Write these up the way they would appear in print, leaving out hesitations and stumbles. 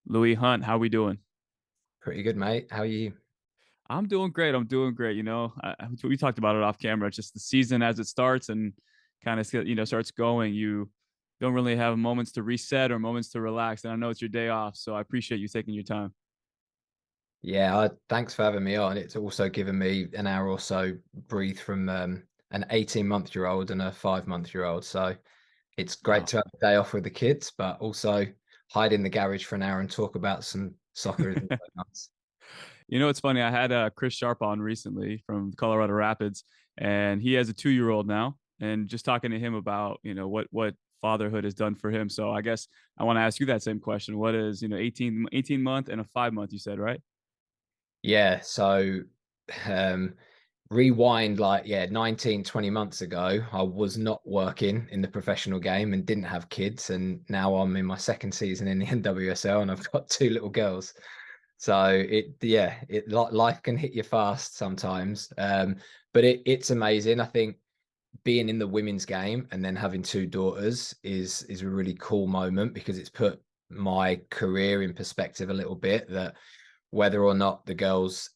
Louis Hunt, how we doing? Pretty good, mate. How are you? I'm doing great. I'm doing great. We talked about it off camera. It's just the season as it starts and kind of starts going. You don't really have moments to reset or moments to relax. And I know it's your day off, so I appreciate you taking your time. Yeah, thanks for having me on. It's also given me an hour or so breathe from an 18-month-year-old and a 5-month-year-old. So it's great Oh, to have a day off with the kids, but also hide in the garage for an hour and talk about some soccer. Isn't so nice. it's funny. I had Chris Sharp on recently from Colorado Rapids, and he has a 2 year old now. And just talking to him about what fatherhood has done for him. So I guess I want to ask you that same question. What is 18 month and a 5 month? You said, right? Yeah, so um rewind like 19, 20 months ago, I was not working in the professional game and didn't have kids, and now I'm in my second season in the NWSL and I've got two little girls. So life can hit you fast sometimes. But it's amazing. I think being in the women's game and then having two daughters is a really cool moment because it's put my career in perspective a little bit, that whether or not the girls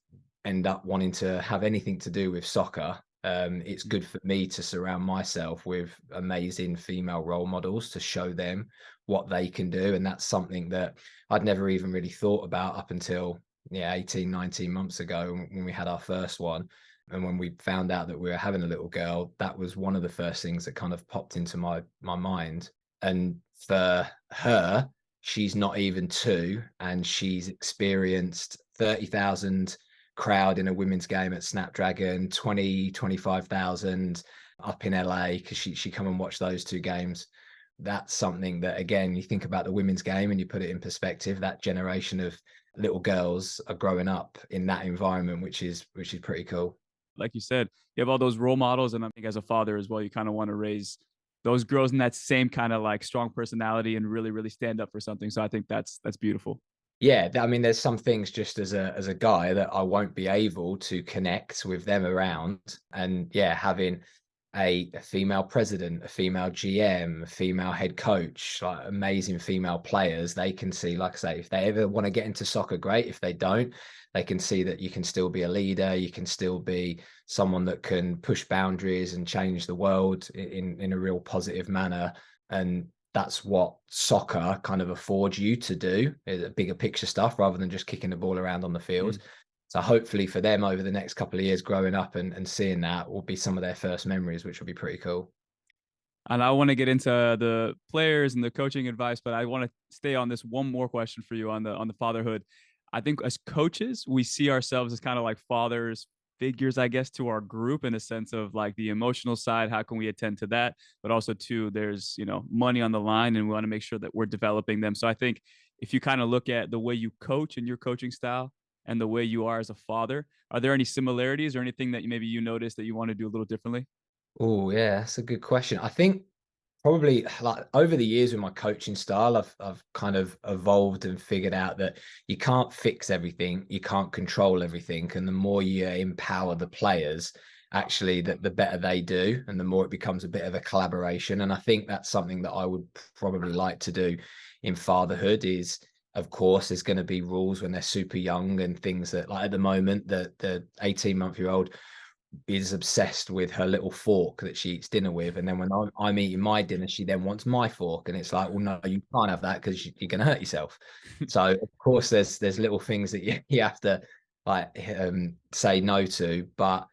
end up wanting to have anything to do with soccer, it's good for me to surround myself with amazing female role models to show them what they can do. And that's something that I'd never even really thought about up until 18, 19 months ago when we had our first one. And when we found out that we were having a little girl, that was one of the first things that kind of popped into my mind. And for her, she's not even two, and she's experienced 30,000 crowd in a women's game at Snapdragon, 25,000 up in LA because she come and watch those two games. That's something that, again, you think about the women's game and you put it in perspective. That generation of little girls are growing up in that environment, which is pretty cool. Like you said, you have all those role models, and I think as a father as well, you kind of want to raise those girls in that same kind of like strong personality and really, really stand up for something. So I think that's beautiful. Yeah, I mean, there's some things just as a guy that I won't be able to connect with them around, and yeah, having a female president, a female GM, a female head coach, like amazing female players, they can see, like I say, if they ever want to get into soccer, great. If they don't, they can see that you can still be a leader, you can still be someone that can push boundaries and change the world in a real positive manner. And that's what soccer kind of affords you to do, bigger picture stuff rather than just kicking the ball around on the field. Mm. So hopefully for them over the next couple of years growing up and seeing that will be some of their first memories, which will be pretty cool. And I want to get into the players and the coaching advice, but I want to stay on this one more question for you on the fatherhood. I think as coaches, we see ourselves as kind of like fathers figures, I guess, to our group in a sense of like the emotional side. How can we attend to that? But also too, there's money on the line, and we want to make sure that we're developing them. So I think if you kind of look at the way you coach and your coaching style and the way you are as a father, are there any similarities or anything that maybe you notice that you want to do a little differently? Oh, yeah, that's a good question. I think probably like over the years with my coaching style, I've kind of evolved and figured out that you can't fix everything, you can't control everything, and the more you empower the players, actually, the better they do, and the more it becomes a bit of a collaboration. And I think that's something that I would probably like to do in fatherhood. Is of course there's going to be rules when they're super young and things that, like at the moment, the 18-month-year-old is obsessed with her little fork that she eats dinner with, and then when I'm eating my dinner, she then wants my fork, and it's like, well, no, you can't have that because you're going to hurt yourself. So of course, there's little things that you have to like say no to, but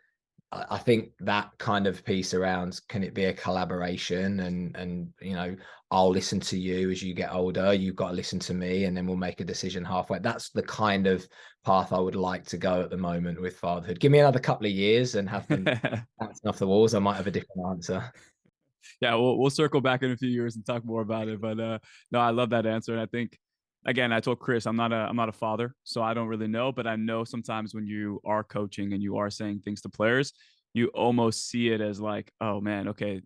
I think that kind of piece around, can it be a collaboration, and I'll listen to you as you get older, you've got to listen to me, and then we'll make a decision halfway. That's the kind of path I would like to go at the moment with fatherhood. Give me another couple of years and have them bouncing off the walls, I might have a different answer. Yeah, we'll circle back in a few years and talk more about it. But no, I love that answer, and I think again, I told Chris I'm not a father, so I don't really know, but I know sometimes when you are coaching and you are saying things to players, you almost see it as like, oh man, okay,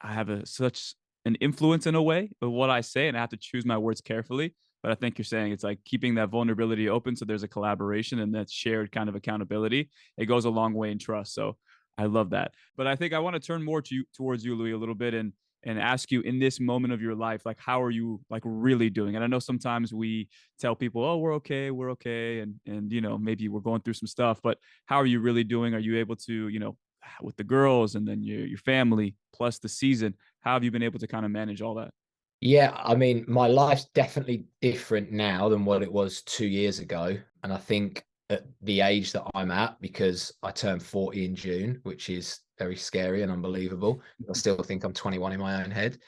I have such an influence in a way of what I say, and I have to choose my words carefully. But I think you're saying it's like keeping that vulnerability open so there's a collaboration and that shared kind of accountability. It goes a long way in trust. So I love that. But I think I want to turn more towards you, Louis, a little bit, and and ask you in this moment of your life, like, how are you like really doing? And I know sometimes we tell people, oh, we're okay. And, maybe we're going through some stuff, but how are you really doing? Are you able to, with the girls and then your family plus the season, how have you been able to kind of manage all that? Yeah, I mean, my life's definitely different now than what it was 2 years ago. And I think at the age that I'm at, because I turned 40 in June, which is very scary and unbelievable. I still think I'm 21 in my own head.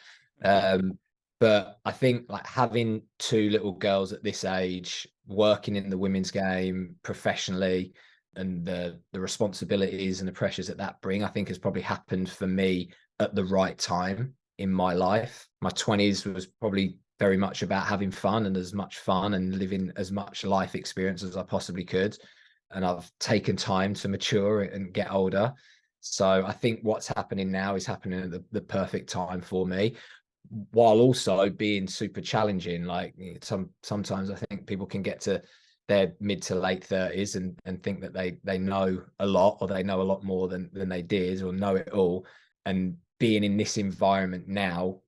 Um, but I think like having two little girls at this age, working in the women's game professionally, and the responsibilities and the pressures that that bring, I think has probably happened for me at the right time in my life. My 20s was probably very much about having fun and as much fun and living as much life experience as I possibly could. And I've taken time to mature and get older. So I think what's happening now is happening at the perfect time for me, while also being super challenging. Like sometimes I think people can get to their mid to late 30s and think that they know a lot, or they know a lot more than they did, or know it all. And being in this environment now,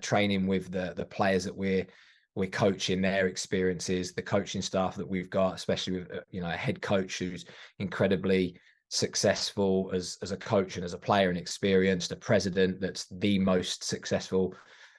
training with the players that we're coaching, their experiences, the coaching staff that we've got, especially with a head coach who's incredibly successful as a coach and as a player and experienced, a president that's the most successful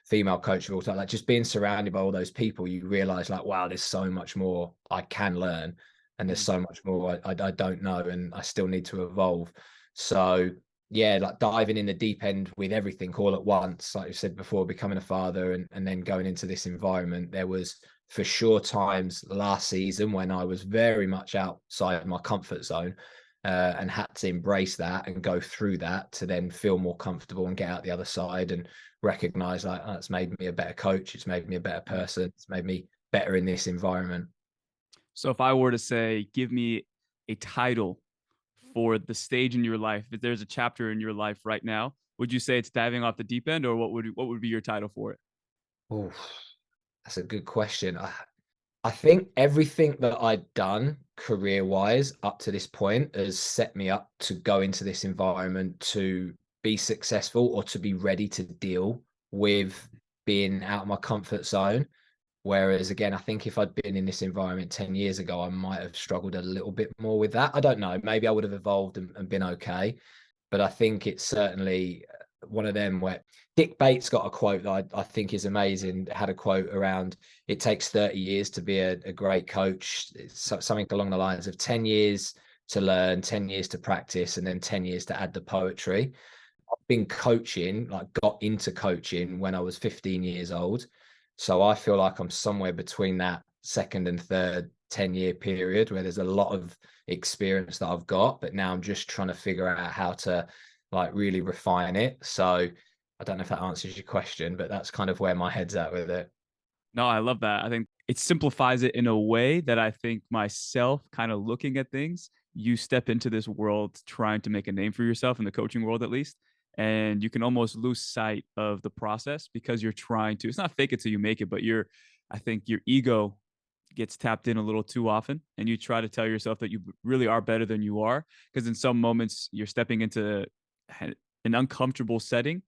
female coach of all time. Like, just being surrounded by all those people, you realize like, wow, there's so much more I can learn, and there's Mm. so much more I don't know, and I still need to evolve. So yeah, like diving in the deep end with everything all at once, like you said before, becoming a father and then going into this environment, there was for sure times last season when I was very much outside my comfort zone, and had to embrace that and go through that to then feel more comfortable and get out the other side and recognize like, oh, it's made me a better coach, it's made me a better Yeah. person, it's made me better in this environment. So if I were to say, give me a title for the stage in your life, if there's a chapter in your life right now, would you say it's diving off the deep end, or what would be your title for it? Oh, that's a good question. I think everything that I'd done career wise up to this point has set me up to go into this environment to be successful, or to be ready to deal with being out of my comfort zone. Whereas again, I think if I'd been in this environment 10 years ago, I might have struggled a little bit more with that. I don't know. Maybe I would have evolved and been okay. But I think it's certainly one of them where Dick Bates got a quote that I think is amazing. Had a quote around, it takes 30 years to be a great coach. It's something along the lines of 10 years to learn, 10 years to practice, and then 10 years to add the poetry. I've been coaching, like got into coaching when I was 15 years old. So I feel like I'm somewhere between that second and third 10-year period where there's a lot of experience that I've got, but now I'm just trying to figure out how to like really refine it. So I don't know if that answers your question, but that's kind of where my head's at with it. No, I love that. I think it simplifies it in a way that I think myself kind of looking at things, you step into this world trying to make a name for yourself in the coaching world, at least. And you can almost lose sight of the process because you're trying to, it's not fake it till you make it, but I think your ego gets tapped in a little too often. And you try to tell yourself that you really are better than you are. Because in some moments, you're stepping into an uncomfortable setting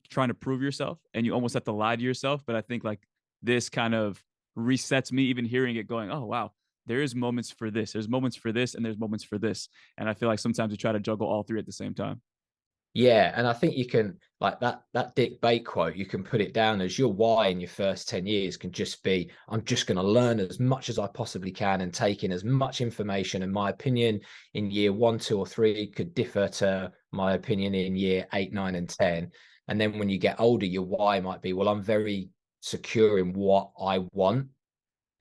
trying to prove yourself and you almost have to lie to yourself. But I think like this kind of resets me, even hearing it going, oh, wow, there is moments for this. There's moments for this and there's moments for this. And I feel like sometimes you try to juggle all three at the same time. Yeah, and I think you can like that Dick Bate quote, you can put it down as your why in your first 10 years can just be, I'm just going to learn as much as I possibly can and take in as much information. And my opinion in year 1, 2, or 3 could differ to my opinion in year 8, 9, and 10. And then when you get older, your why might be, well, I'm very secure in what I want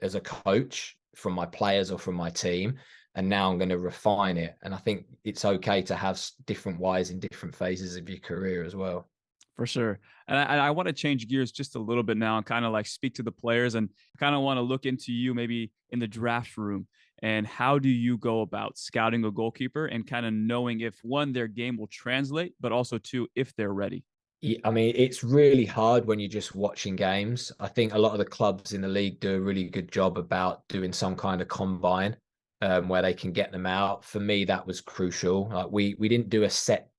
as a coach from my players or from my team, and now I'm going to refine it. And I think it's okay to have different whys in different phases of your career as well. For sure. And I want to change gears just a little bit now and kind of like speak to the players and kind of want to look into you maybe in the draft room. And how do you go about scouting a goalkeeper and kind of knowing if one, their game will translate, but also two, if they're ready? Yeah, I mean, it's really hard when you're just watching games. I think a lot of the clubs in the league do a really good job about doing some kind of combine, where they can get them out. For me, that was crucial. Like we didn't do a set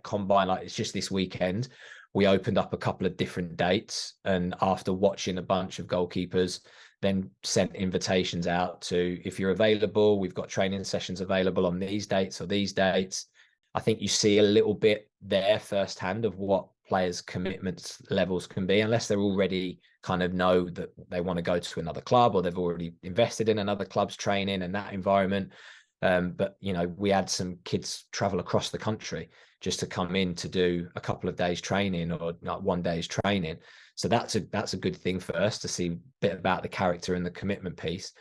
combine like it's just this weekend. we opened up a couple of different dates, and after watching a bunch of goalkeepers, then sent invitations out to, if you're available, we've got training sessions available on these dates or these dates. I think you see a little bit there firsthand of what players' commitments levels can be, unless they're already kind of know that they want to go to another club, or they've already invested in another club's training and that environment. But we had some kids travel across the country just to come in to do a couple of days training, or like 1 day's training. So that's a good thing for us to see a bit about the character and the commitment piece.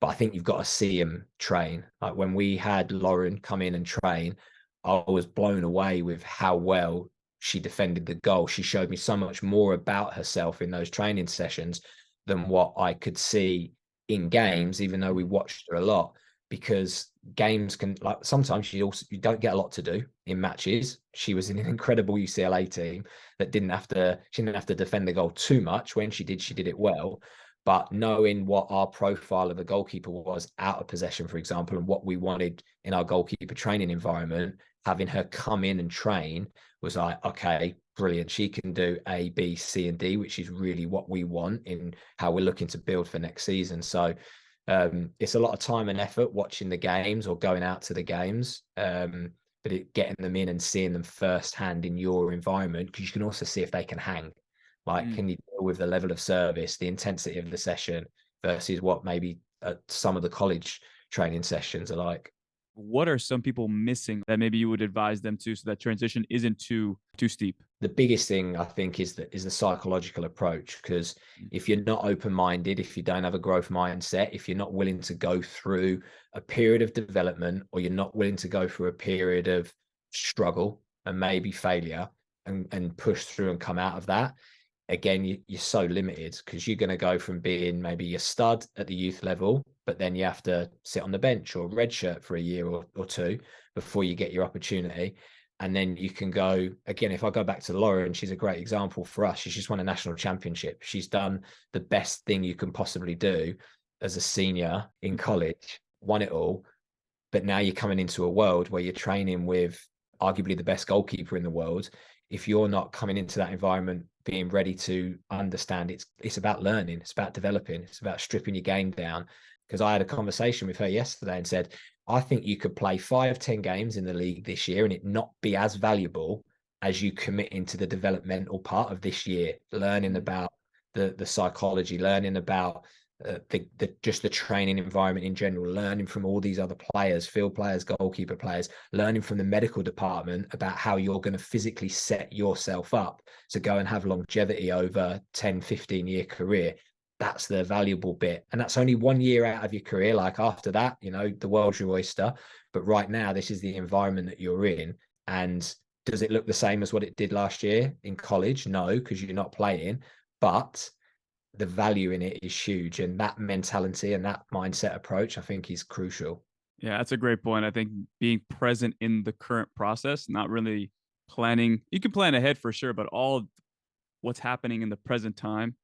But I think you've got to see them train. Like when we had Lauren come in and train, I was blown away with how well she defended the goal. She showed me so much more about herself in those training sessions than what I could see in games, even though we watched her a lot. Because games can, like, sometimes you don't get a lot to do in matches. She was in an incredible UCLA team that she didn't have to defend the goal too much. When she did it well. But knowing what our profile of the goalkeeper was out of possession, for example, and what we wanted in our goalkeeper training environment, having her come in and train was like, okay, brilliant. She can do A, B, C, and D, which is really what we want in how we're looking to build for next season. So it's a lot of time and effort watching the games or going out to the games, but getting them in and seeing them firsthand in your environment, because you can also see if they can hang. Like, Mm. can you deal with the level of service, the intensity of the session versus what maybe some of the college training sessions are like? What are some people missing that maybe you would advise them to, so that transition isn't too steep? The biggest thing I think is the psychological approach, because if you're not open-minded, if you don't have a growth mindset, if you're not willing to go through a period of development, or you're not willing to go through a period of struggle and maybe failure, and push through and come out of that, again, you're so limited, because you're going to go from being maybe a stud at the youth level, but then you have to sit on the bench or redshirt for a year or two before you get your opportunity. And then you can go again. If I go back to Lauren, she's a great example for us. She's just won a national championship. She's done the best thing you can possibly do as a senior in college, won it all. But now you're coming into a world where you're training with arguably the best goalkeeper in the world. If you're not coming into that environment being ready to understand, it's about learning, it's about developing, it's about stripping your game down. Because I had a conversation with her yesterday and said, I think you could play 5-10 games in the league this year and it not be as valuable as you commit into the developmental part of this year, learning about the psychology, learning about just the training environment in general, learning from all these other players, field players, goalkeeper players, learning from the medical department about how you're going to physically set yourself up to go and have longevity over 10-15 year career. That's the valuable bit. And that's only 1 year out of your career. Like after that, the world's your oyster. But right now, this is the environment that you're in. And does it look the same as what it did last year in college? No, because you're not playing. But the value in it is huge. And that mentality and that mindset approach, I think, is crucial. Yeah, that's a great point. I think being present in the current process, not really planning. You can plan ahead for sure, but all what's happening in the present time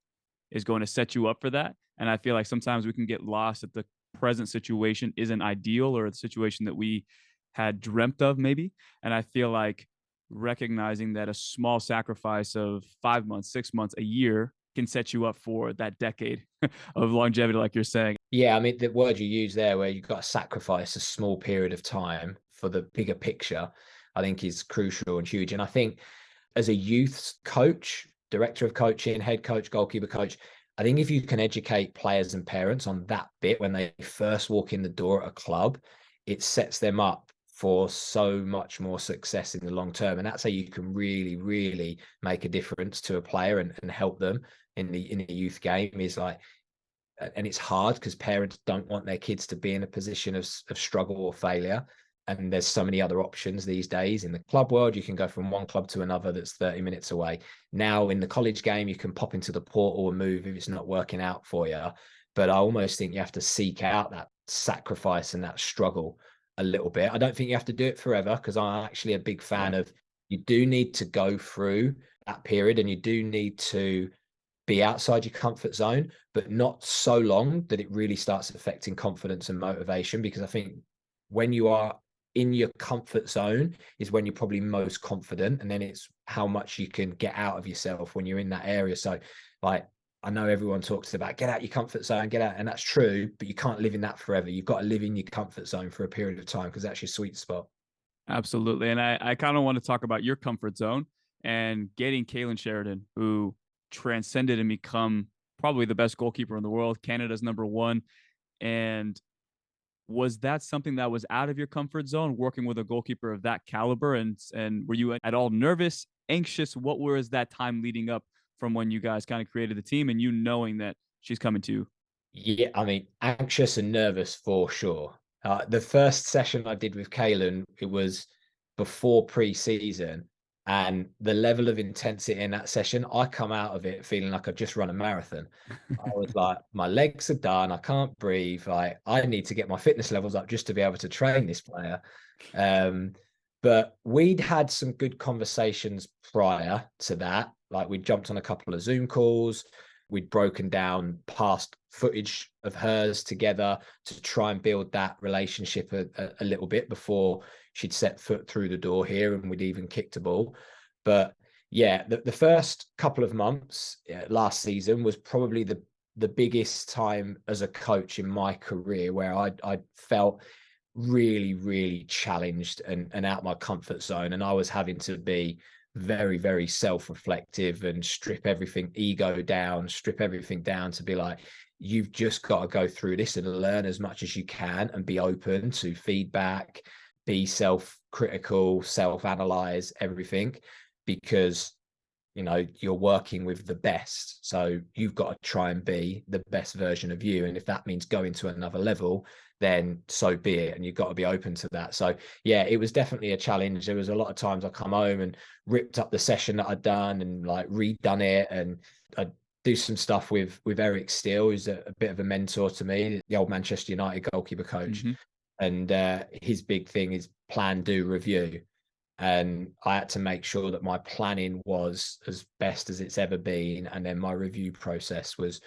is going to set you up for that. And I feel like sometimes we can get lost if the present situation isn't ideal, or the situation that we had dreamt of, maybe. And I feel like recognizing that a small sacrifice of 5 months, 6 months, a year can set you up for that decade of longevity, like you're saying. Yeah, I mean, the word you use there, where you've got to sacrifice a small period of time for the bigger picture, I think is crucial and huge. And I think as a youth coach, director of coaching, head coach, goalkeeper coach, I think if you can educate players and parents on that bit when they first walk in the door at a club, it sets them up for so much more success in the long term. And that's how you can really, really make a difference to a player and help them in the youth game, is like, and it's hard because parents don't want their kids to be in a position of struggle or failure. And there's so many other options these days in the club world. You can go from one club to another that's 30 minutes away. Now in the college game, you can pop into the portal and move if it's not working out for you. But I almost think you have to seek out that sacrifice and that struggle a little bit. I don't think you have to do it forever, because I'm actually a big fan of, you do need to go through that period, and you do need to be outside your comfort zone, but not so long that it really starts affecting confidence and motivation. Because I think when you are in your comfort zone is when you're probably most confident. And then it's how much you can get out of yourself when you're in that area. So like, I know everyone talks about get out your comfort zone, get out. And that's true, but you can't live in that forever. You've got to live in your comfort zone for a period of time because that's your sweet spot. Absolutely. And I kind of want to talk about your comfort zone and getting Kailen Sheridan, who transcended and become probably the best goalkeeper in the world, Canada's number one. And was that something that was out of your comfort zone, working with a goalkeeper of that caliber? And were you at all nervous, anxious? What was that time leading up from when you guys kind of created the team and you knowing that she's coming to you? Yeah, I mean, anxious and nervous for sure. The first session I did with Kailen, it was before pre-season, and the level of intensity in that session, I come out of it feeling like I've just run a marathon. I was like, my legs are done, I can't breathe. I need to get my fitness levels up just to be able to train this player. Um, but we'd had some good conversations prior to that. Like we jumped on a couple of Zoom calls. We'd broken down past footage of hers together to try and build that relationship a little bit before she'd set foot through the door here and we'd even kicked a ball. But yeah, the first couple of months last season was probably the biggest time as a coach in my career where I felt really, really challenged and out my comfort zone. And I was having to be very, very self-reflective and strip everything ego down, strip everything down to be like, you've just got to go through this and learn as much as you can and be open to feedback, be self-critical, self-analyze everything because you're working with the best, so you've got to try and be the best version of you, and if that means going to another level, then so be it, and you've got to be open to that. So yeah, it was definitely a challenge. There was a lot of times I come home and ripped up the session that I'd done and like redone it, and I'd do some stuff with Eric Steele, who's a bit of a mentor to me, the old Manchester United goalkeeper coach. Mm-hmm. And his big thing is plan, do, review, and I had to make sure that my planning was as best as it's ever been, and then my review process was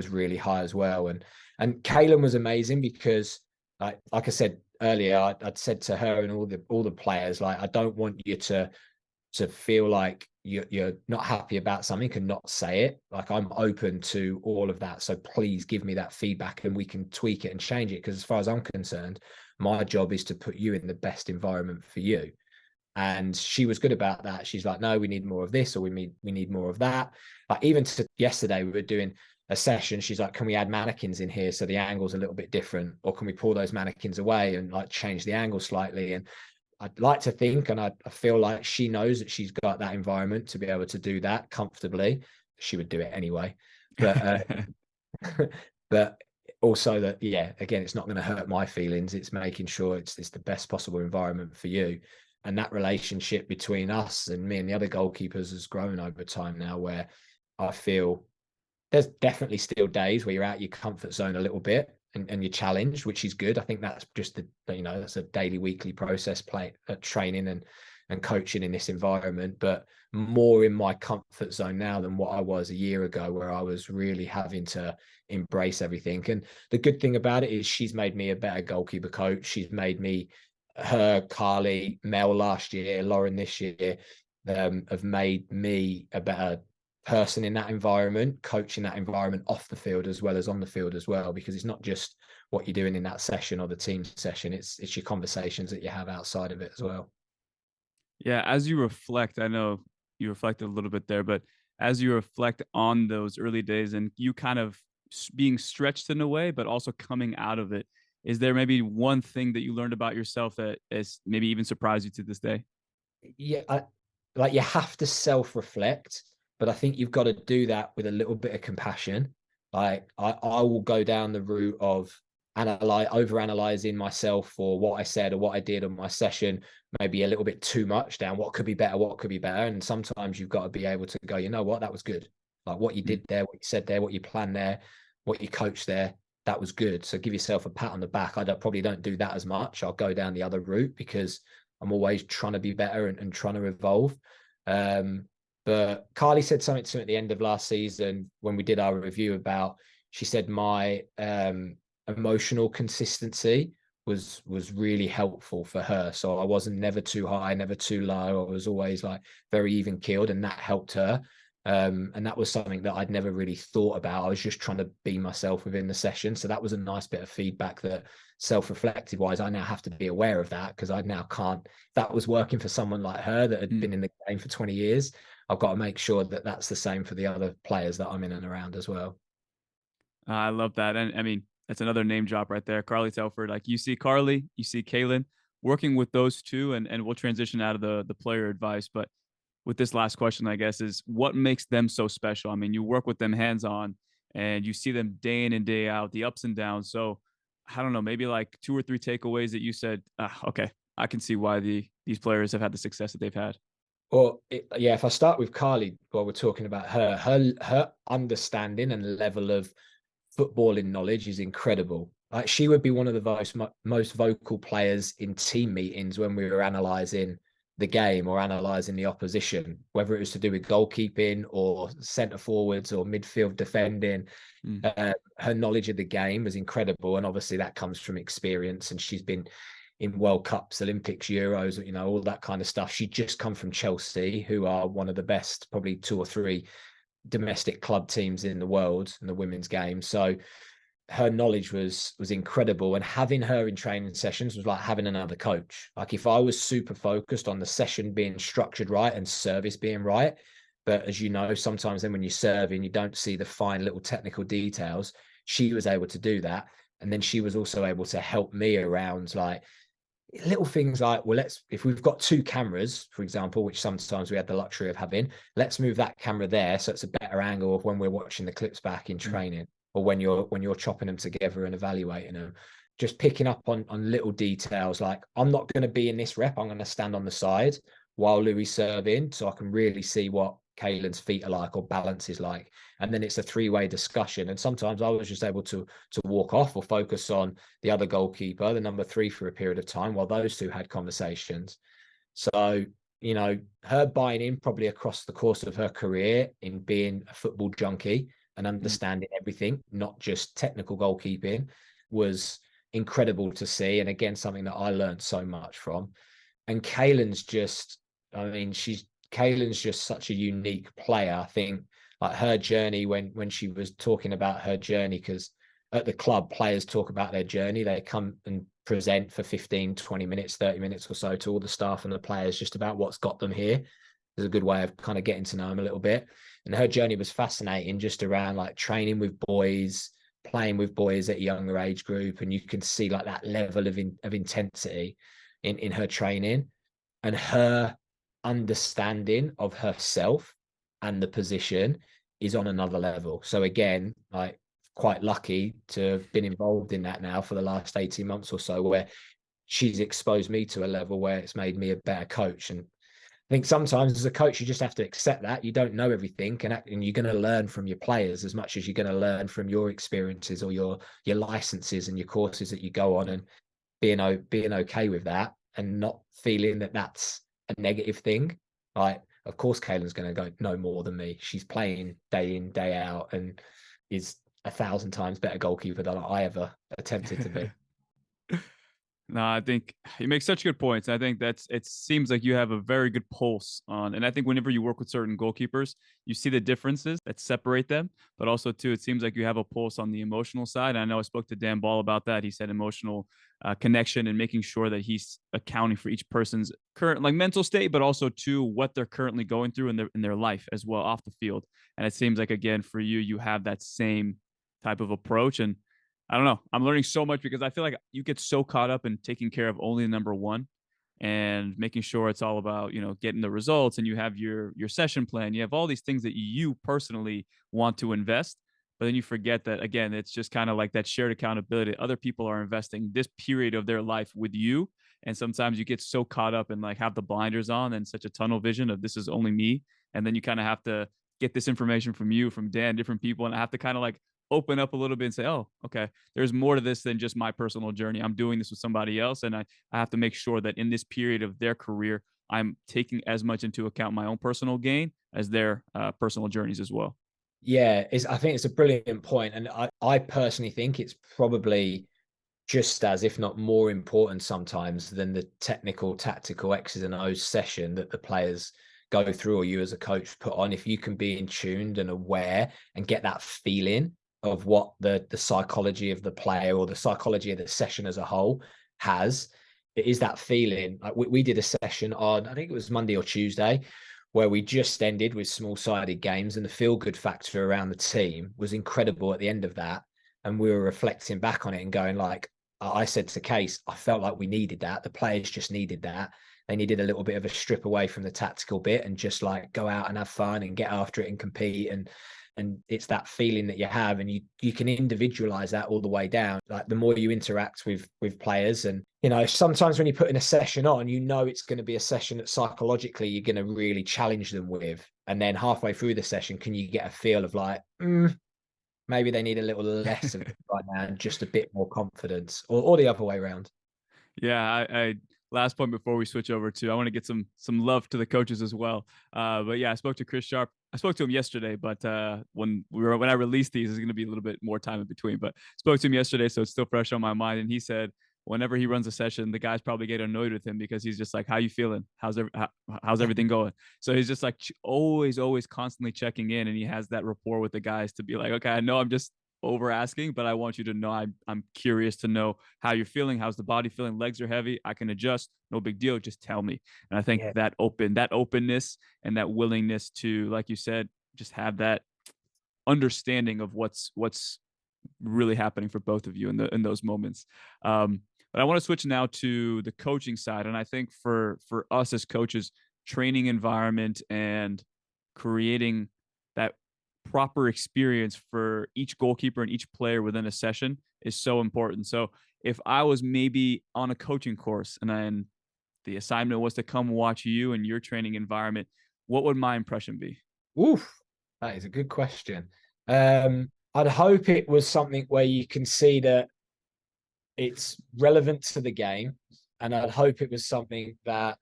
really high as well. And Kailen was amazing because, like I said earlier, I'd said to her and all the players, like, I don't want you to feel like you're not happy about something and not say it. Like, I'm open to all of that, so please give me that feedback and we can tweak it and change it, because as far as I'm concerned, my job is to put you in the best environment for you. And she was good about that. She's like, no, we need more of this, or we need more of that. Like, even to yesterday, we were doing a session. She's like, can we add mannequins in here so the angle's a little bit different, or can we pull those mannequins away and like change the angle slightly? And I'd like to think, and I feel like she knows that she's got that environment to be able to do that comfortably. She would do it anyway, but but also that, yeah, again, it's not going to hurt my feelings. It's making sure it's the best possible environment for you. And that relationship between us and me and the other goalkeepers has grown over time now, where I feel there's definitely still days where you're out your comfort zone a little bit, and you're challenged, which is good. I think that's just that's a daily, weekly process, training and coaching in this environment, but more in my comfort zone now than what I was a year ago, where I was really having to embrace everything. And the good thing about it is she's made me a better goalkeeper coach. She's made me, her, Carly, Mel last year, Lauren this year, have made me a better person in that environment, coaching that environment off the field as well as on the field as well, because it's not just what you're doing in that session or the team session, it's your conversations that you have outside of it as well. Yeah, as you reflect, I know you reflected a little bit there, but as you reflect on those early days and you kind of being stretched in a way, but also coming out of it, is there maybe one thing that you learned about yourself that is maybe even surprised you to this day? Yeah, like, you have to self-reflect, but I think you've got to do that with a little bit of compassion. Like, I will go down the route of over analyzing myself for what I said or what I did on my session, maybe a little bit too much down what could be better, what could be better. And sometimes you've got to be able to go, you know what, that was good. Like, what you did there, what you said there, what you planned there, what you coached there, that was good. So give yourself a pat on the back. Probably don't do that as much. I'll go down the other route because I'm always trying to be better and trying to evolve. But Carly said something to me at the end of last season when we did our review about, she said my emotional consistency was really helpful for her. So I wasn't never too high, never too low. I was always like very even keeled, and that helped her. And that was something that I'd never really thought about. I was just trying to be myself within the session. So that was a nice bit of feedback that self-reflective wise, I now have to be aware of that, because I now can't, if that was working for someone like her that had Mm. been in the game for 20 years, I've got to make sure that that's the same for the other players that I'm in and around as well. I love that. And I mean, that's another name drop right there. Carly Telford. Like you see Carly, you see Kailen working with those two, and we'll transition out of the player advice. But with this last question, I guess, is what makes them so special? I mean, you work with them hands on and you see them day in and day out, the ups and downs. So I don't know, maybe like two or three takeaways that you said, okay, I can see why these players have had the success that they've had. Well, yeah, if I start with Carly, while we're talking about her understanding and level of footballing knowledge is incredible. Like, she would be one of the most vocal players in team meetings when we were analysing the game or analysing the opposition, whether it was to do with goalkeeping or centre forwards or midfield defending. Mm, Her knowledge of the game was incredible, and obviously that comes from experience. And she's been in World Cups, Olympics, Euros, all that kind of stuff. She just come from Chelsea, who are one of the best, probably two or three domestic club teams in the world in the women's game. So her knowledge was incredible, and having her in training sessions was like having another coach. Like, if I was super focused on the session being structured right and service being right, but as you know, sometimes then when you serve and you don't see the fine little technical details, she was able to do that. And then she was also able to help me around like little things like, well, if we've got two cameras, for example, which sometimes we had the luxury of having, let's move that camera there so it's a better angle of when we're watching the clips back in mm, training, or when you're chopping them together and evaluating them. Just picking up on little details, like, I'm not going to be in this rep, I'm going to stand on the side while Louis serving, so I can really see what Kaylen's feet are like or balance is like. And then it's a three-way discussion. And sometimes I was just able to walk off or focus on the other goalkeeper, the number three, for a period of time while those two had conversations. So, her buying in probably across the course of her career in being a football junkie and mm. understanding everything, not just technical goalkeeping, was incredible to see. And again, something that I learned so much from. And Kaylen's just, I mean, Kaylen's just such a unique player. I think like her journey, when she was talking about her journey, because at the club, players talk about their journey. They come and present for 15, 20 minutes, 30 minutes or so to all the staff and the players just about what's got them here. There's a good way of kind of getting to know them a little bit. And her journey was fascinating, just around like training with boys, playing with boys at a younger age group. And you can see like that level of intensity in her training, and her understanding of herself and the position is on another level. So again, like, quite lucky to have been involved in that now for the last 18 months or so, where she's exposed me to a level where it's made me a better coach. And I think sometimes as a coach, you just have to accept that you don't know everything, and you're going to learn from your players as much as you're going to learn from your experiences or your licenses and your courses that you go on, and being okay with that and not feeling that that's a negative thing. Like, of course, Kaylen's going to go know more than me. She's playing day in, day out, and is 1,000 times better goalkeeper than I ever attempted to be. No, I think you make such good points. I think it seems like you have a very good pulse on, and I think whenever you work with certain goalkeepers, you see the differences that separate them, but also too, it seems like you have a pulse on the emotional side. And I know I spoke to Dan Ball about that. He said emotional connection and making sure that he's accounting for each person's current like mental state, but also to what they're currently going through in their life as well off the field. And it seems like again for you, you have that same type of approach. And I don't know. I'm learning so much because I feel like you get so caught up in taking care of only the number one and making sure it's all about, getting the results, and you have your session plan. You have all these things that you personally want to invest, but then you forget that again, it's just kind of like that shared accountability. Other people are investing this period of their life with you. And sometimes you get so caught up and like have the blinders on and such a tunnel vision of this is only me. And then you kind of have to get this information from you, from Dan, different people, and I have to kind of like open up a little bit and say, oh, okay, there's more to this than just my personal journey. I'm doing this with somebody else. And I have to make sure that in this period of their career, I'm taking as much into account my own personal gain as their personal journeys as well. Yeah, I think it's a brilliant point. And I personally think it's probably just as, if not more important sometimes than the technical, tactical X's and O's session that the players go through or you as a coach put on. If you can be in tuned and aware and get that feeling of what the psychology of the player or the psychology of the session as a whole has, it is that feeling. Like we did a session on, I think it was Monday or Tuesday, where we just ended with small-sided games, and the feel-good factor around the team was incredible at the end of that. And we were reflecting back on it and going like, I said to Case, I felt like we needed that. The players just needed that. They needed a little bit of a strip away from the tactical bit and just like go out and have fun and get after it and compete. And it's that feeling that you have, and you can individualize that all the way down. Like the more you interact with players, and sometimes when you put in a session on, it's going to be a session that psychologically you're going to really challenge them with. And then halfway through the session, can you get a feel of like, maybe they need a little less of it right now and just a bit more confidence, or the other way around. Yeah, I last point before we switch over to, I want to get some love to the coaches as well. But yeah, I spoke to Chris Sharp. I spoke to him yesterday, but when I release these, there's going to be a little bit more time in between. But spoke to him yesterday, so it's still fresh on my mind. And he said whenever he runs a session, the guys probably get annoyed with him because he's just like, "How you feeling? How's everything going?" So he's just like always constantly checking in, and he has that rapport with the guys to be like, "Okay, I know I'm just over asking, but I want you to know I'm curious to know how you're feeling. How's the body feeling? Legs are heavy. I can adjust. No big deal. Just tell me." And I think Yeah. that openness and that willingness to, like you said, just have that understanding of what's really happening for both of you in those moments. But I want to switch now to the coaching side, and I think for us as coaches, training environment and creating that proper experience for each goalkeeper and each player within a session is so important. So if I was maybe on a coaching course and then the assignment was to come watch you and your training environment, what would my impression be? Oof, that is a good question. I'd hope it was something where you can see that it's relevant to the game, and I'd hope it was something that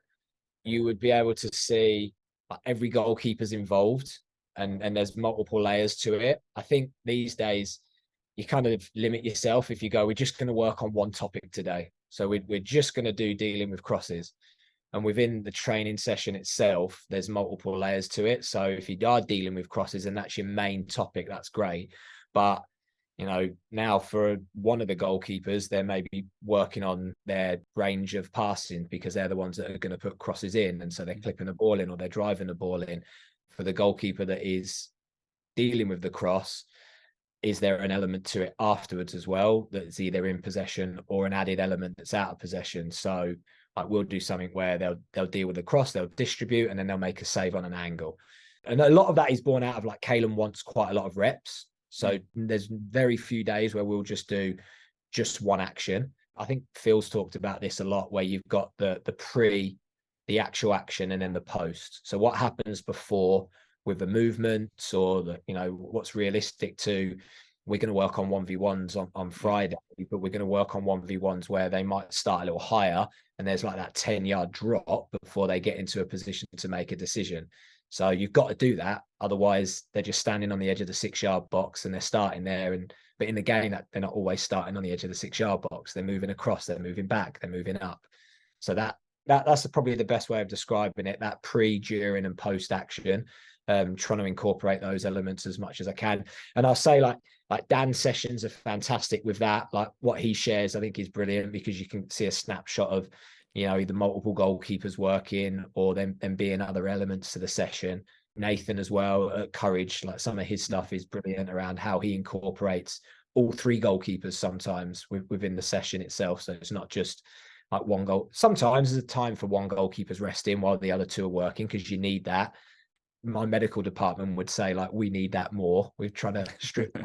you would be able to see like, every goalkeeper's involved, and there's multiple layers to it. I think these days you kind of limit yourself if you go, we're just going to work on one topic today. So we're just going to do dealing with crosses. And within the training session itself, there's multiple layers to it. So if you are dealing with crosses and that's your main topic, that's great. But now for one of the goalkeepers, they're maybe working on their range of passing because they're the ones that are going to put crosses in. And so they're clipping the ball in or they're driving the ball in. For the goalkeeper that is dealing with the cross, is there an element to it afterwards as well that's either in possession or an added element that's out of possession? So like we'll do something where they'll deal with the cross, they'll distribute, and then they'll make a save on an angle. And a lot of that is born out of like Kailen wants quite a lot of reps. So there's very few days where we'll just do just one action. I think Phil's talked about this a lot, where you've got the the actual action, and then the post. So what happens before with the movements, or the what's realistic to. We're going to work on 1v1s on Friday, but we're going to work on 1v1s where they might start a little higher and there's like that 10-yard drop before they get into a position to make a decision. So you've got to do that. Otherwise, they're just standing on the edge of the 6-yard box and they're starting there. But in the game, that they're not always starting on the edge of the 6-yard box. They're moving across, they're moving back, they're moving up. So that's probably the best way of describing it, that pre, during, and post action. Trying to incorporate those elements as much as I can. And I'll say like Dan's sessions are fantastic with that. Like what he shares, I think is brilliant because you can see a snapshot of, either multiple goalkeepers working or them being other elements to the session. Nathan as well at Courage, like some of his stuff is brilliant around how he incorporates all three goalkeepers sometimes within the session itself. So it's not just like one goal. Sometimes there's a time for one goalkeeper's resting while the other two are working because you need that. My medical department would say like we need that more. We're trying to strip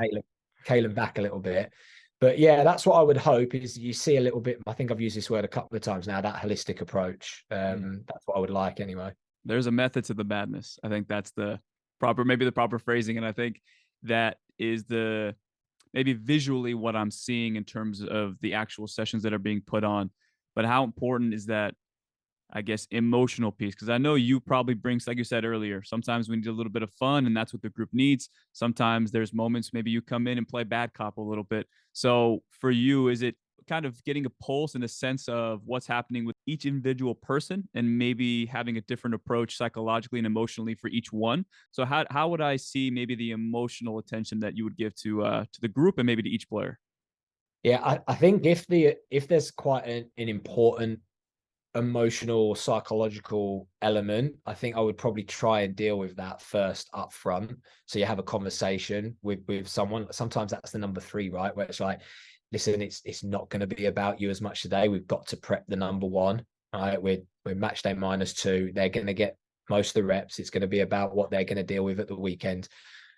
Kailen back a little bit. But yeah, that's what I would hope is you see a little bit. I think I've used this word a couple of times now, that holistic approach. That's what I would like anyway. There's a method to the madness. I think that's the proper phrasing. And I think that is maybe visually what I'm seeing in terms of the actual sessions that are being put on. But how important is that, I guess, emotional piece? Because I know you probably brings, like you said earlier, sometimes we need a little bit of fun and that's what the group needs. Sometimes there's moments maybe you come in and play bad cop a little bit. So for you, is it kind of getting a pulse and a sense of what's happening with each individual person and maybe having a different approach psychologically and emotionally for each one. So how would I see maybe the emotional attention that you would give to the group and maybe to each player? Yeah, I think if there's quite an important emotional or psychological element, I think I would probably try and deal with that first up front. So you have a conversation with someone. Sometimes that's the number three, right? Where it's like, listen, it's not going to be about you as much today. We've got to prep the number one. Right? We're match day -2. They're going to get most of the reps. It's going to be about what they're going to deal with at the weekend.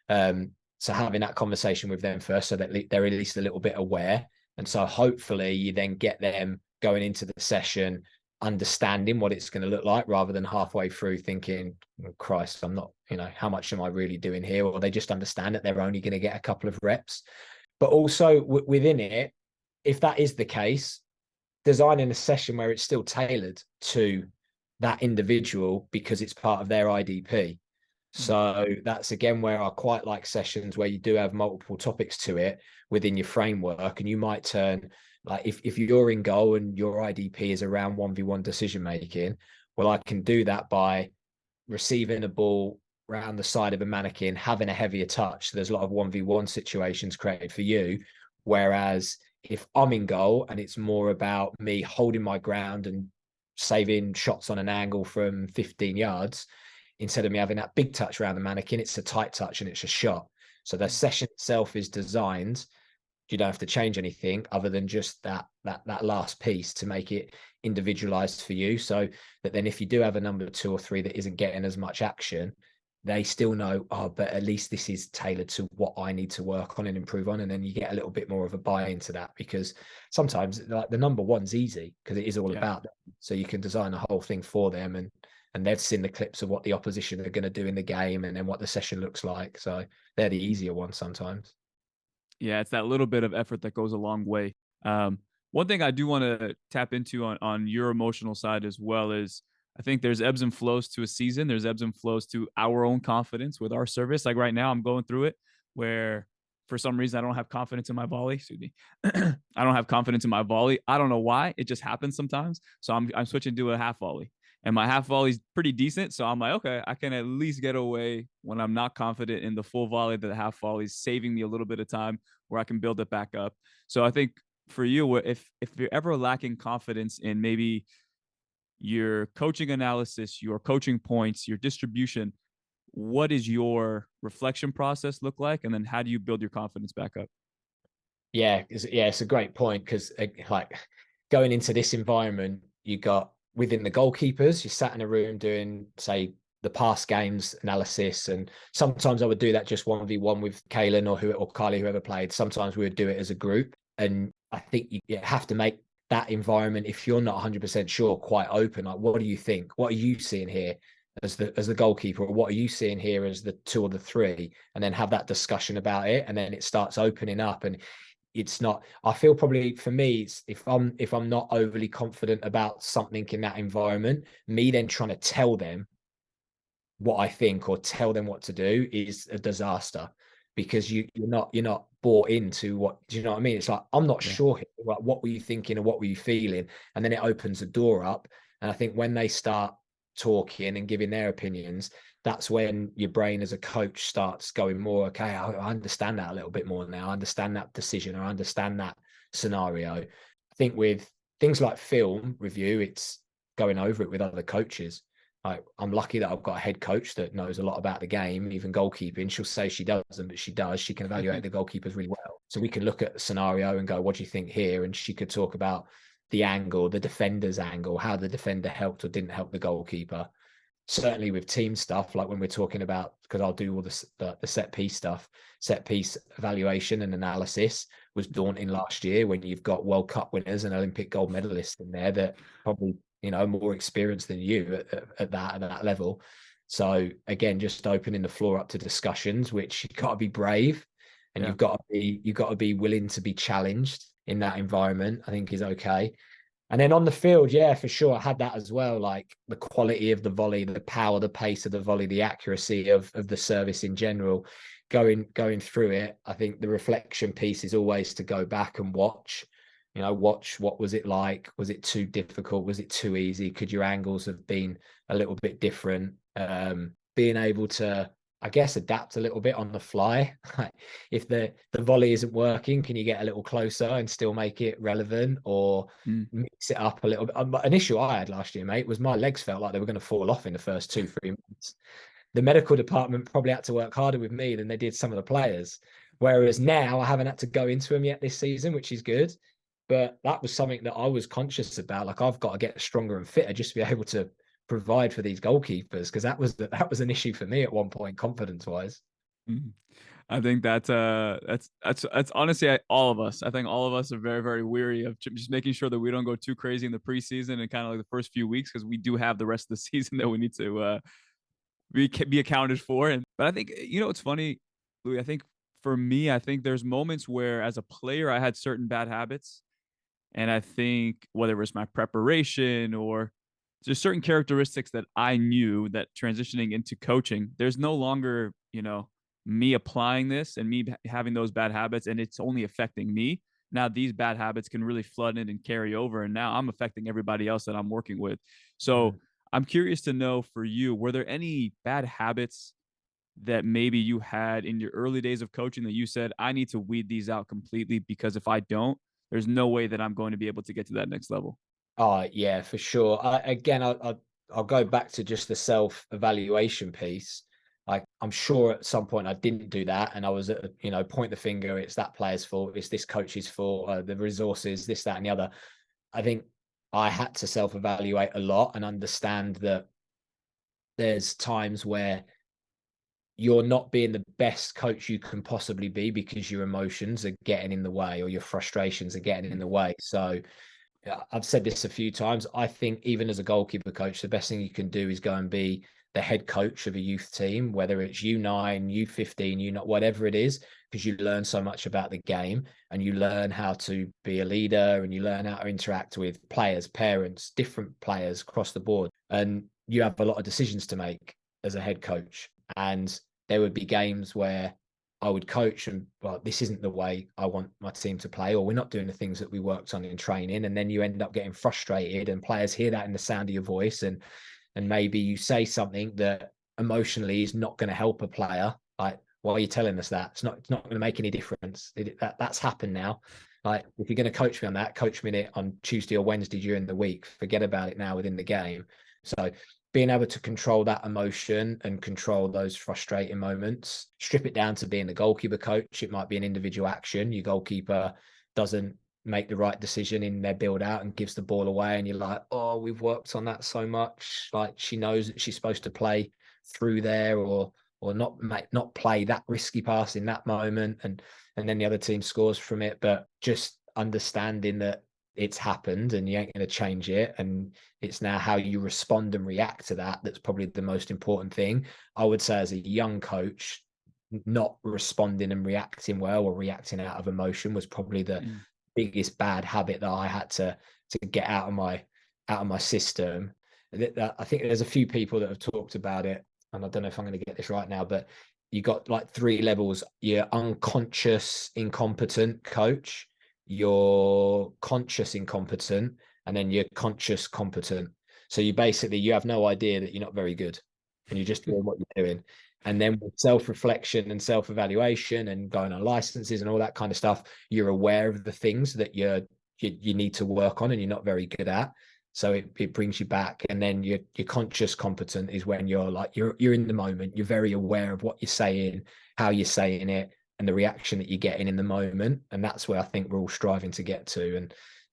So having that conversation with them first, so that they're at least a little bit aware. And so hopefully you then get them going into the session understanding what it's going to look like, rather than halfway through thinking, oh, Christ, I'm not, how much am I really doing here? Or they just understand that they're only going to get a couple of reps. But also within it, if that is the case, designing a session where it's still tailored to that individual because it's part of their IDP. So that's again where I quite like sessions where you do have multiple topics to it within your framework, and you might turn, like, if you're in goal and your IDP is around 1v1 decision making, well, I can do that by receiving a ball around the side of a mannequin, having a heavier touch. So there's a lot of 1v1 situations created for you. Whereas if I'm in goal and it's more about me holding my ground and saving shots on an angle from 15 yards, instead of me having that big touch around the mannequin, it's a tight touch and it's a shot. So the session itself is designed, you don't have to change anything other than just that last piece to make it individualized for you. So that then if you do have a number 2 or 3 that isn't getting as much action, they still know, oh, but at least this is tailored to what I need to work on and improve on. And then you get a little bit more of a buy into that, because sometimes like the number one's easy because it is all Yeah. about them. So you can design a whole thing for them, and they've seen the clips of what the opposition are going to do in the game and then what the session looks like. So they're the easier ones sometimes. Yeah, it's that little bit of effort that goes a long way. One thing I do want to tap into on your emotional side as well is I think there's ebbs and flows to a season. There's ebbs and flows to our own confidence with our service. Like right now, I'm going through it where for some reason I don't have confidence in my volley. Excuse me. I don't have confidence in my volley. I don't know why. It just happens sometimes. So I'm switching to a half volley. And my half volley is pretty decent. So I'm like, okay, I can at least get away when I'm not confident in the full volley. That the half volley is saving me a little bit of time where I can build it back up. So I think for you, if you're ever lacking confidence in maybe your coaching analysis, your coaching points, your distribution, what is your reflection process look like, and then how do you build your confidence back up? It's a great point, because like going into this environment, you got within the goalkeepers, you sat in a room doing, say, the past games analysis, and sometimes I would do that just 1v1 with Kailen or Kylie, whoever played. Sometimes we would do it as a group, and I think you have to make that environment, if you're not 100% sure, quite open. Like, what do you think? What are you seeing here as the goalkeeper, or what are you seeing here as the 2 or the 3? And then have that discussion about it, and then it starts opening up. And it's not, I feel probably for me, it's if I'm not overly confident about something in that environment, me then trying to tell them what I think or tell them what to do is a disaster, because you're not bought into what, do you know what I mean? It's like, I'm not Yeah. sure here, like, what were you thinking or what were you feeling? And then it opens the door up. And I think when they start talking and giving their opinions, that's when your brain as a coach starts going more, okay, I understand that a little bit more now. I understand that decision, or I understand that scenario. I think with things like film review, it's going over it with other coaches. I'm lucky that I've got a head coach that knows a lot about the game, even goalkeeping. She'll say she doesn't, but she does. She can evaluate the goalkeepers really well. So we can look at the scenario and go, what do you think here? And she could talk about the angle, the defender's angle, how the defender helped or didn't help the goalkeeper. Certainly with team stuff, like when we're talking about, because I'll do all the set piece stuff, set piece evaluation and analysis was daunting last year, when you've got World Cup winners and Olympic gold medalists in there that probably, more experienced than you at that level. So again, just opening the floor up to discussions, which you've got to be brave, and Yeah. you've got to be willing to be challenged in that environment, I think is okay. And then on the field, yeah, for sure, I had that as well. Like the quality of the volley, the power, the pace of the volley, the accuracy of the service in general. Going through it, I think the reflection piece is always to go back and watch. You know, watch what was it like? Was it too difficult? Was it too easy? Could your angles have been a little bit different? Being able to, I guess, adapt a little bit on the fly. If the volley isn't working, can you get a little closer and still make it relevant, or Mm. mix it up a little bit? An issue I had last year, mate, was my legs felt like they were going to fall off in the first 2 3 months. The medical department probably had to work harder with me than they did some of the players. Whereas now I haven't had to go into them yet this season, which is good. But that was something that I was conscious about. Like, I've got to get stronger and fitter just to be able to provide for these goalkeepers, because that was an issue for me at one point, confidence wise. Mhm. I think that's honestly all of us. I think all of us are very very weary of just making sure that we don't go too crazy in the preseason and kind of like the first few weeks because we do have the rest of the season that we need to be accounted for. And but I think it's funny, Louis. I think for me, I think there's moments where as a player I had certain bad habits, and I think whether it was my preparation or just certain characteristics that I knew that transitioning into coaching, there's no longer, me applying this and me having those bad habits and it's only affecting me. Now these bad habits can really flood in and carry over. And now I'm affecting everybody else that I'm working with. So Mm. I'm curious to know for you, were there any bad habits that maybe you had in your early days of coaching that you said, I need to weed these out completely because if I don't, there's no way that I'm going to be able to get to that next level? Oh yeah, for sure. I'll go back to just the self evaluation piece. Like, I'm sure at some point I didn't do that, and I was at point the finger. It's that player's fault. It's this coach's fault. The resources, this, that, and the other. I think I had to self evaluate a lot and understand that there's times where you're not being the best coach you can possibly be because your emotions are getting in the way or your frustrations are getting in Mm, the way. So yeah, I've said this a few times. I think even as a goalkeeper coach, the best thing you can do is go and be the head coach of a youth team, whether it's U9, U15, U not whatever it is, because you learn so much about the game and you learn how to be a leader and you learn how to interact with players, parents, different players across the board. And you have a lot of decisions to make as a head coach. And there would be games where I would coach and, well, this isn't the way I want my team to play, or we're not doing the things that we worked on in training. And then you end up getting frustrated, and players hear that in the sound of your voice, and maybe you say something that emotionally is not going to help a player. Like, why are you telling us that? It's not going to make any difference. That's happened now. Like, if you're going to coach me on that, coach me on Tuesday or Wednesday during the week. Forget about it now within the game. So being able to control that emotion and control those frustrating moments, strip it down to being the goalkeeper coach. It might be an individual action. Your goalkeeper doesn't make the right decision in their build out and gives the ball away. And you're like, oh, we've worked on that so much. Like, she knows that she's supposed to play through there, or not play that risky pass in that moment. And then the other team scores from it. But just understanding that it's happened and you ain't going to change it, and it's now how you respond and react to that that's probably the most important thing. I would say as a young coach, not responding and reacting well, or reacting out of emotion, was probably the mm, biggest bad habit that I had to get out of my system. I think there's a few people that have talked about it, and I don't know if I'm going to get this right now, but you got like three levels: your unconscious incompetent coach, your conscious incompetent, and then your conscious competent. So you have no idea that you're not very good, and you're just doing what you're doing. And then with self-reflection and self-evaluation and going on licenses and all that kind of stuff, you're aware of the things that you need to work on and you're not very good at. So it brings you back. And then your conscious competent is when you're like you're in the moment, you're very aware of what you're saying, how you're saying it, and the reaction that you're getting in the moment. And that's where I think we're all striving to get to.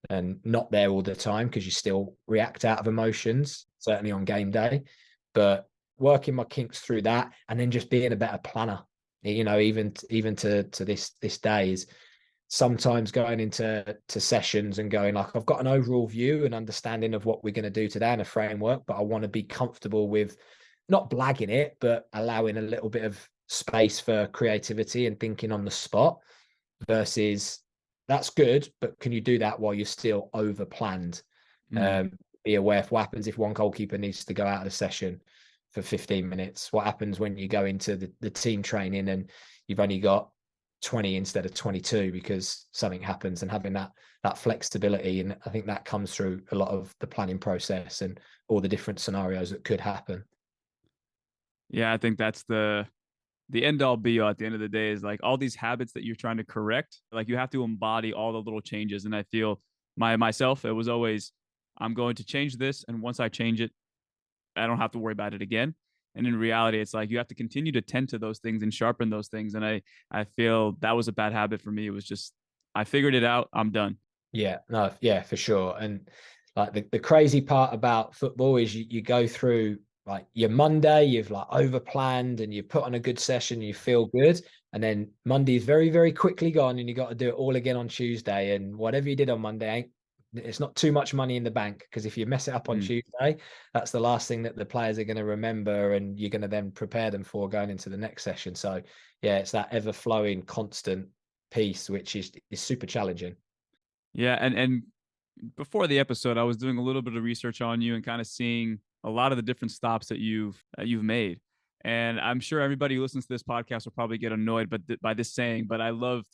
And not there all the time, because you still react out of emotions, certainly on game day. But working my kinks through that, and then just being a better planner. Even to this day, is sometimes going into sessions and going like, I've got an overall view and understanding of what we're going to do today and a framework, but I want to be comfortable with not blagging it, but allowing a little bit of space for creativity and thinking on the spot, versus that's good, but can you do that while you're still over planned? mm, Be aware of what happens if one goalkeeper needs to go out of the session for 15 minutes. What happens when you go into the team training and you've only got 20 instead of 22 because something happens, and having that flexibility. And I think that comes through a lot of the planning process and all the different scenarios that could happen. Yeah, I think that's the end all be all at the end of the day is like all these habits that you're trying to correct, like you have to embody all the little changes. And I feel myself, it was always, I'm going to change this. And once I change it, I don't have to worry about it again. And in reality, it's like you have to continue to tend to those things and sharpen those things. And I feel that was a bad habit for me. It was just, I figured it out. I'm done. Yeah, no, yeah, for sure. And like the crazy part about football is you go through like your Monday, you've like over planned and you put on a good session, you feel good. And then Monday is very, very quickly gone and you got to do it all again on Tuesday. And whatever you did on Monday it's not too much money in the bank, because if you mess it up on Mm. Tuesday, that's the last thing that the players are going to remember, and you're going to then prepare them for going into the next session. So yeah, it's that ever flowing constant piece, which is super challenging. Yeah. And before the episode, I was doing a little bit of research on you and kind of seeing a lot of the different stops that you've made. And I'm sure everybody who listens to this podcast will probably get annoyed by this saying, but I loved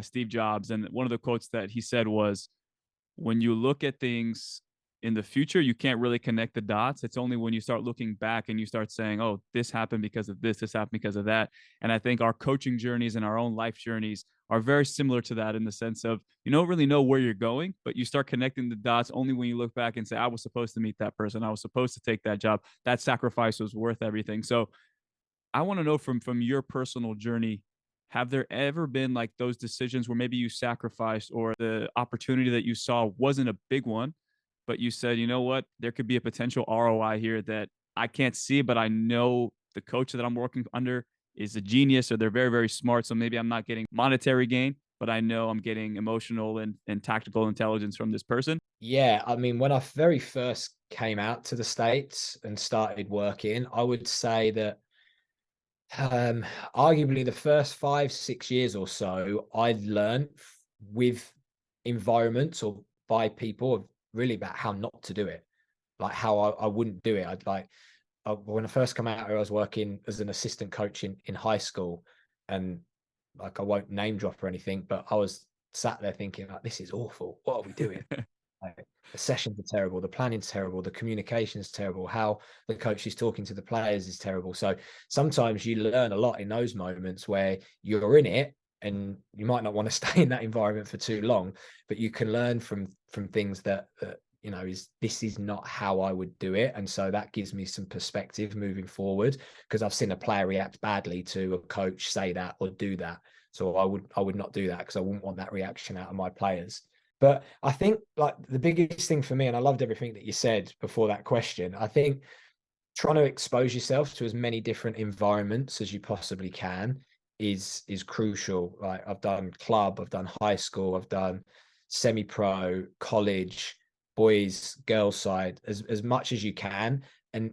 Steve Jobs, and one of the quotes that he said was, "When you look at things in the future, you can't really connect the dots. It's only when you start looking back and you start saying, oh, this happened because of this happened because of that." And I think our coaching journeys and our own life journeys are very similar to that, in the sense of you don't really know where you're going, but you start connecting the dots only when you look back and say, I was supposed to meet that person. I was supposed to take that job. That sacrifice was worth everything. So I want to know from your personal journey, have there ever been like those decisions where maybe you sacrificed, or the opportunity that you saw wasn't a big one, but you said, you know what, there could be a potential ROI here that I can't see, but I know the coach that I'm working under is a genius, or they're very, very smart. So maybe I'm not getting monetary gain, but I know I'm getting emotional and tactical intelligence from this person. Yeah, I mean, when I very first came out to the States and started working, I would say that Um, arguably the first 5, 6 years or so, I'd learned with environments or by people really about how not to do it, like how I wouldn't do it. I'd like when I first come out here, I was working as an assistant coach in high school, and like I won't name drop or anything, but I was sat there thinking like, this is awful. What are we doing? Like, the sessions are terrible, the planning's terrible, the communication's terrible, how the coach is talking to the players is terrible. So sometimes you learn a lot in those moments where you're in it and you might not want to stay in that environment for too long, but you can learn from things that is this is not how I would do it. And so that gives me some perspective moving forward, because I've seen a player react badly to a coach say that or do that. So I would not do that, because I wouldn't want that reaction out of my players. But I think like the biggest thing for me, and I loved everything that you said before that question, I think trying to expose yourself to as many different environments as you possibly can is crucial. Like I've done club, I've done high school, I've done semi-pro, college, boys, girls side, as much as you can. And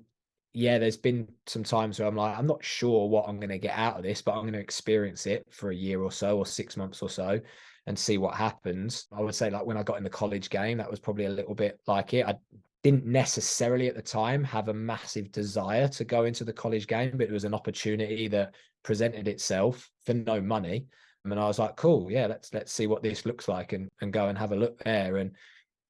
yeah, there's been some times where I'm like, I'm not sure what I'm going to get out of this, but I'm going to experience it for a year or so, or 6 months or so, and see what happens. I would say like when I got in the college game, that was probably a little bit like it. I didn't necessarily at the time have a massive desire to go into the college game, but it was an opportunity that presented itself for no money. I mean, I was like, cool, yeah, let's see what this looks like, and go and have a look there. And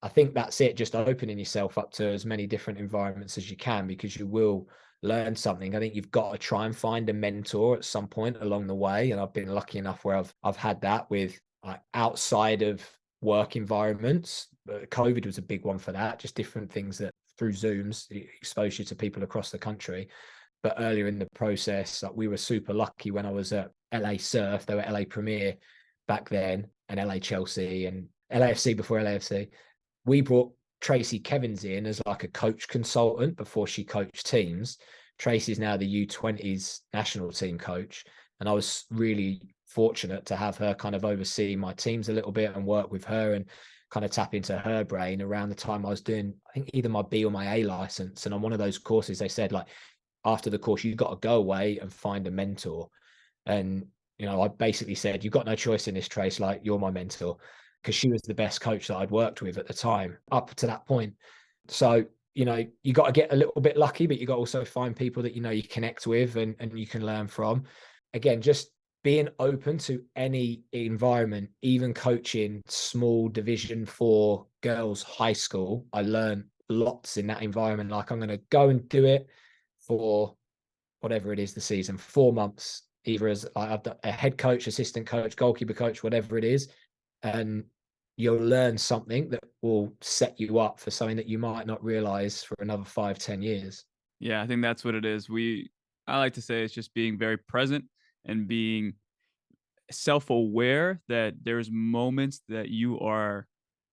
I think that's it, just opening yourself up to as many different environments as you can, because you will learn something. I think you've got to try and find a mentor at some point along the way. And I've been lucky enough where I've had that with outside of work environments. COVID was a big one for that, just different things that through Zooms expose you to people across the country. But earlier in the process, like, we were super lucky when I was at LA Surf. They were LA Premier back then, and LA Chelsea and LAFC before LAFC. We brought Tracy Kevins in as like a coach consultant before she coached teams. Tracy's now the U20s national team coach. And I was really fortunate to have her kind of oversee my teams a little bit and work with her and kind of tap into her brain around the time I was doing, I think, either my B or my A license. And on one of those courses, they said, like, after the course, you've got to go away and find a mentor. And, I basically said, you've got no choice in this, Trace. Like, you're my mentor, because she was the best coach that I'd worked with at the time up to that point. So, you got to get a little bit lucky, but you got to also find people that, you connect with and you can learn from. Again, just being open to any environment, even coaching small Division 4 girls high school, I learned lots in that environment. Like, I'm going to go and do it for whatever it is, the season, 4 months, either as like, I've done a head coach, assistant coach, goalkeeper coach, whatever it is. And you'll learn something that will set you up for something that you might not realize for another 5, 10 years. Yeah, I think that's what it is. I like to say it's just being very present and being self-aware that there's moments that you are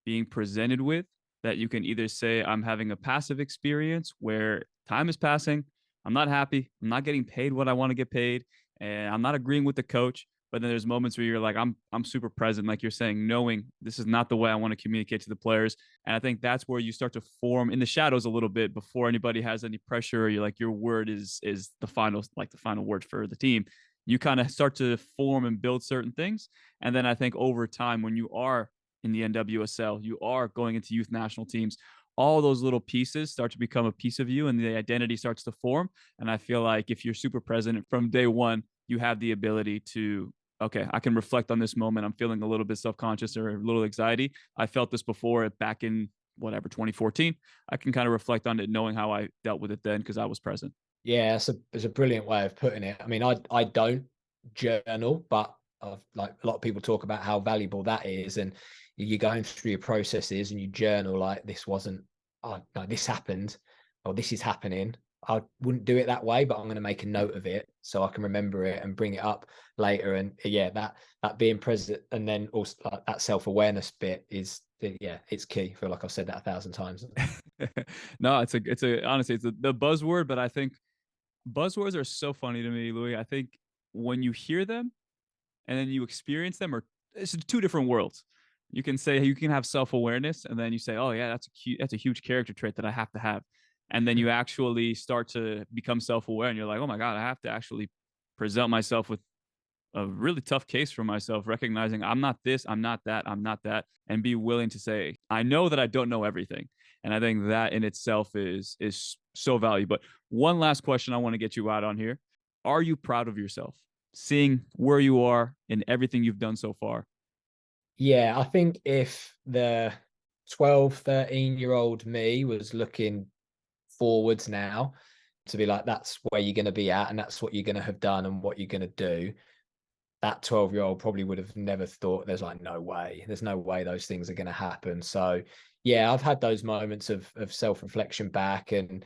being presented with that you can either say I'm having a passive experience where time is passing, I'm not happy, I'm not getting paid what I want to get paid, and I'm not agreeing with the coach. But then there's moments where you're like, I'm super present, like you're saying, knowing this is not the way I want to communicate to the players. And I think that's where you start to form in the shadows a little bit before anybody has any pressure. You're like, your word is the final, like the final word for the team. You kind of start to form and build certain things. And then I think over time, when you are in the NWSL, you are going into youth national teams, all those little pieces start to become a piece of you and the identity starts to form. And I feel like if you're super present from day one, you have the ability to, okay, I can reflect on this moment. I'm feeling a little bit self-conscious or a little anxiety. I felt this before back in whatever 2014. I can kind of reflect on it knowing how I dealt with it then because I was present. Yeah, it's a brilliant way of putting it. I mean, I don't journal, but like a lot of people talk about how valuable that is, and you're going through your processes and you journal like this wasn't, oh no, this happened, or this is happening. I wouldn't do it that way, but I'm going to make a note of it so I can remember it and bring it up later. And yeah, that being present and then also like, that self-awareness bit is, yeah, it's key. I feel like I've said that 1,000 times. No, it's a honestly it's the buzzword, but I think buzzwords are so funny to me, Louis. I think when you hear them and then you experience them, or it's two different worlds. You can say you can have self awareness, and then you say, "Oh yeah, that's a huge character trait that I have to have," and then you actually start to become self aware, and you're like, "Oh my god, I have to actually present myself with a really tough case for myself, recognizing I'm not this, I'm not that, I'm not that, and be willing to say, I know that I don't know everything. And I think that in itself is so valuable. But one last question I want to get you out on here. Are you proud of yourself? Seeing where you are and everything you've done so far. Yeah, I think if the 12, 13-year-old me was looking forwards now to be like, that's where you're going to be at, and that's what you're going to have done and what you're going to do, that 12-year-old probably would have never thought, there's no way those things are going to happen. So yeah, I've had those moments of self-reflection back, and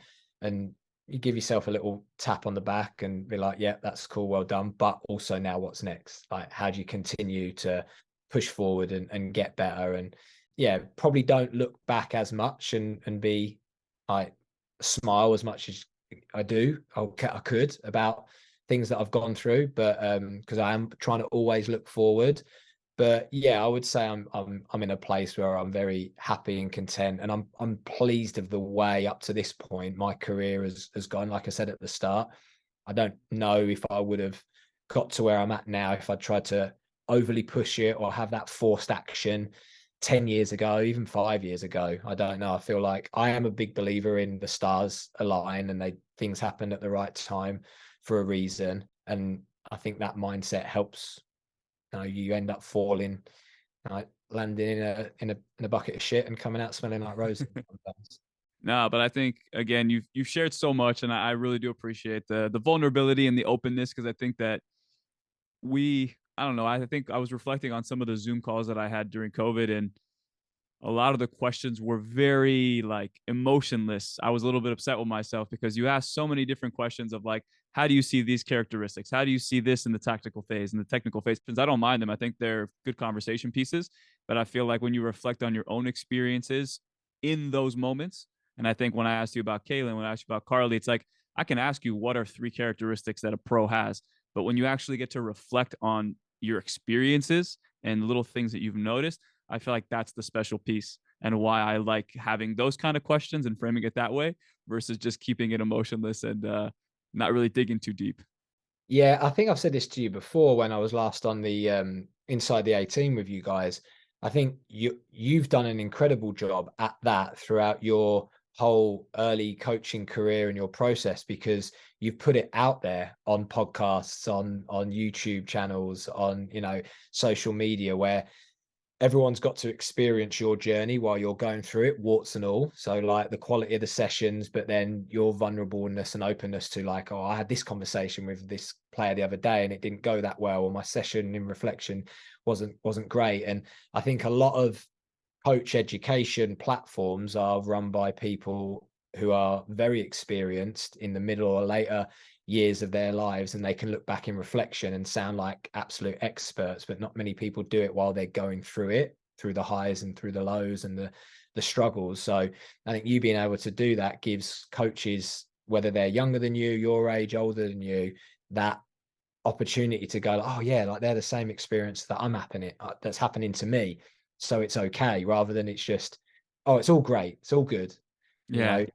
you give yourself a little tap on the back and be like, yeah, that's cool, well done. But also now what's next? Like, how do you continue to push forward and get better? And yeah, probably don't look back as much and be like, smile as much as I could about things that I've gone through, but because I am trying to always look forward. But yeah, I would say I'm in a place where I'm very happy and content, and I'm pleased of the way up to this point my career has gone. Like I said at the start, I don't know if I would have got to where I'm at now if I tried to overly push it or have that forced action 10 years ago, even 5 years ago. I don't know. I feel like I am a big believer in the stars align and things happen at the right time for a reason. And I think that mindset helps. You end up falling, landing in a bucket of shit and coming out smelling like roses sometimes. No, but I think again you've shared so much, and I really do appreciate the vulnerability and the openness because I think that I don't know, I think I was reflecting on some of the Zoom calls that I had during COVID, and a lot of the questions were very like emotionless. I was a little bit upset with myself because you asked so many different questions of like, how do you see these characteristics? How do you see this in the tactical phase and the technical phase? Since I don't mind them, I think they're good conversation pieces. But I feel like when you reflect on your own experiences in those moments, and I think when I asked you about Kailen, when I asked you about Carly, it's like I can ask you what are three characteristics that a pro has. But when you actually get to reflect on your experiences and little things that you've noticed, I feel like that's the special piece and why I like having those kind of questions and framing it that way versus just keeping it emotionless and not really digging too deep. Yeah, I think I've said this to you before when I was last on the Inside the 18 with you guys. I think you've done an incredible job at that throughout your whole early coaching career and your process, because you've put it out there on podcasts, on YouTube channels, on, social media, where everyone's got to experience your journey while you're going through it, warts and all. So like the quality of the sessions, but then your vulnerableness and openness to like, oh, I had this conversation with this player the other day and it didn't go that well, or my session in reflection wasn't great. And I think a lot of coach education platforms are run by people who are very experienced in the middle or later years of their lives, and they can look back in reflection and sound like absolute experts, but not many people do it while they're going through it, through the highs and through the lows and the struggles. So I think you being able to do that gives coaches, whether they're younger than you, your age, older than you, that opportunity to go, oh yeah, like they're the same experience that that's happening to me, so it's okay, rather than it's just, oh, it's all great, it's all good, you Yeah. know.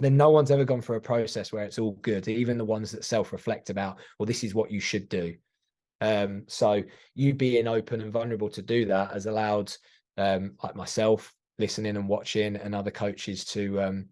Then no one's ever gone through a process where it's all good, even the ones that self-reflect about, well, this is what you should do. So you being open and vulnerable to do that has allowed, like myself, listening and watching, and other coaches to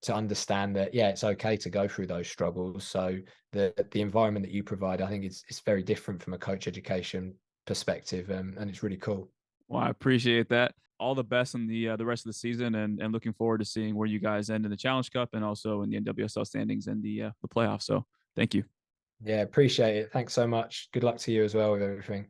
understand that, yeah, it's okay to go through those struggles. So the environment that you provide, I think it's very different from a coach education perspective, and it's really cool. Well, I appreciate that. All the best in the rest of the season, and looking forward to seeing where you guys end in the Challenge Cup and also in the NWSL standings and the playoffs. So thank you. Yeah, appreciate it. Thanks so much. Good luck to you as well with everything.